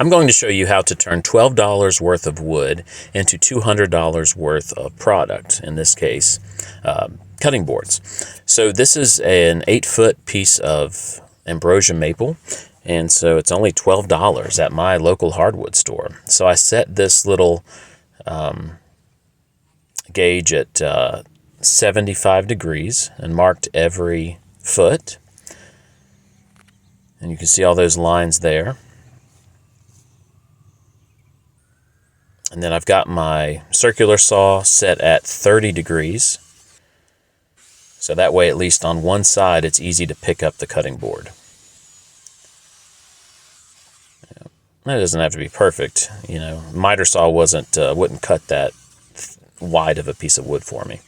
I'm going to show you how to turn $12 worth of wood into $200 worth of product, in this case, cutting boards. So this is an 8-foot piece of ambrosia maple, and so it's only $12 at my local hardwood store. So I set this little gauge at 75 degrees and marked every foot. And you can see all those lines there. And then I've got my circular saw set at 30 degrees. So that way, at least on one side, it's easy to pick up the cutting board. That doesn't have to be perfect. You know, miter saw wouldn't cut that wide of a piece of wood for me.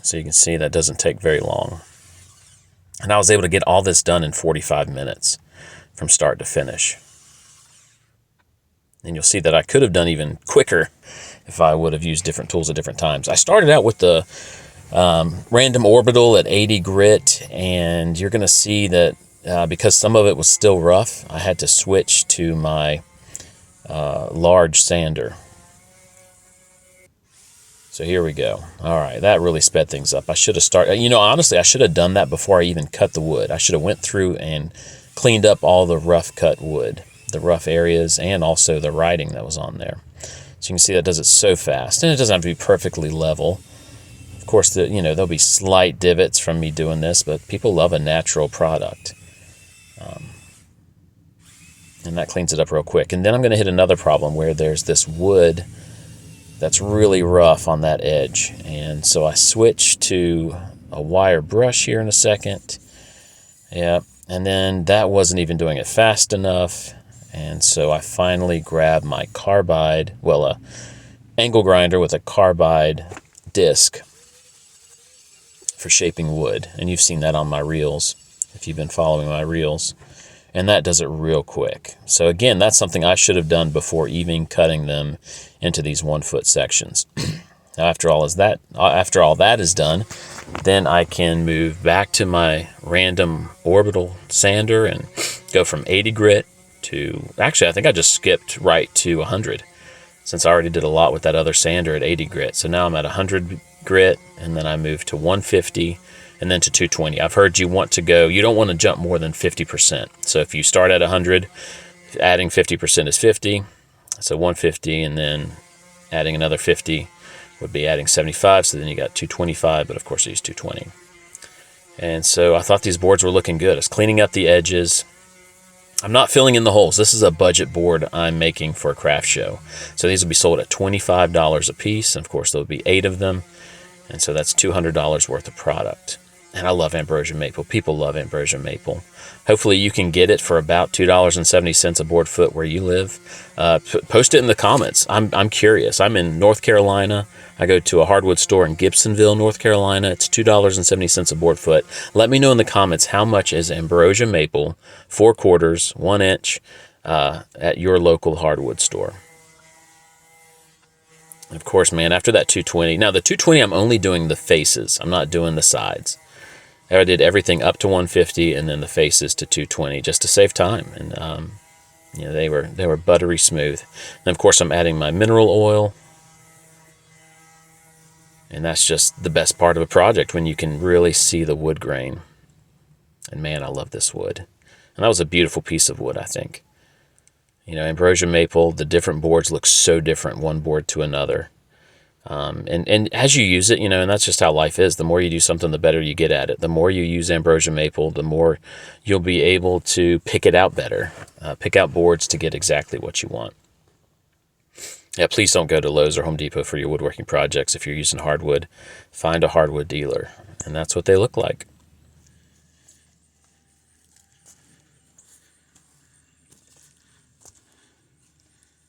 So you can see that doesn't take very long. And I was able to get all this done in 45 minutes from start to finish. And you'll see that I could have done even quicker if I would have used different tools at different times. I started out with the random orbital at 80 grit, and you're going to see that because some of it was still rough, I had to switch to my large sander. So here we go. All right, that really sped things up. I should have started, honestly, I should have done that before I even cut the wood. I should have went through and cleaned up all the rough cut wood, the rough areas, and also the writing that was on there. So you can see that does it so fast, and it doesn't have to be perfectly level. Of course, there'll be slight divots from me doing this, but people love a natural product. And that cleans it up real quick. And then I'm going to hit another problem where there's this wood that's really rough on that edge. And so I switch to a wire brush here in a second. Yeah, and then that wasn't even doing it fast enough. And so I finally grabbed my carbide, a angle grinder with a carbide disc for shaping wood. And you've seen that on my reels if you've been following my reels. And that does it real quick. So again, that's something I should have done before even cutting them into these 1-foot sections. Now, after all that is done, then I can move back to my random orbital sander and go from 80 grit to, actually, I think I just skipped right to 100, since I already did a lot with that other sander at 80 grit. So now I'm at 100 grit, and then I move to 150, and then to 220. I've heard you don't want to jump more than 50%. So if you start at 100, adding 50% is 50. So 150, and then adding another 50 would be adding 75. So then you got 225, but of course I use 220. And so I thought these boards were looking good. I was cleaning up the edges. I'm not filling in the holes. This is a budget board I'm making for a craft show. So these will be sold at $25 a piece. And of course, there'll be 8 of them. And so that's $200 worth of product. And I love ambrosia maple. People love ambrosia maple. Hopefully you can get it for about $2.70 a board foot where you live. Post it in the comments. I'm curious. I'm in North Carolina. I go to a hardwood store in Gibsonville, North Carolina. It's $2.70 a board foot. Let me know in the comments how much is ambrosia maple, 4/4, 1 inch, at your local hardwood store. And of course, man, after that 220. Now the 220, I'm only doing the faces. I'm not doing the sides. I did everything up to 150 and then the faces to 220 just to save time. And they were buttery smooth. And of course, I'm adding my mineral oil. And that's just the best part of a project, when you can really see the wood grain. And man, I love this wood. And that was a beautiful piece of wood, I think. Ambrosia maple, the different boards look so different, one board to another. And as you use it, and that's just how life is. The more you do something, the better you get at it. The more you use ambrosia maple, the more you'll be able to pick it out better. Pick out boards to get exactly what you want. Yeah, please don't go to Lowe's or Home Depot for your woodworking projects. If you're using hardwood, find a hardwood dealer. And that's what they look like.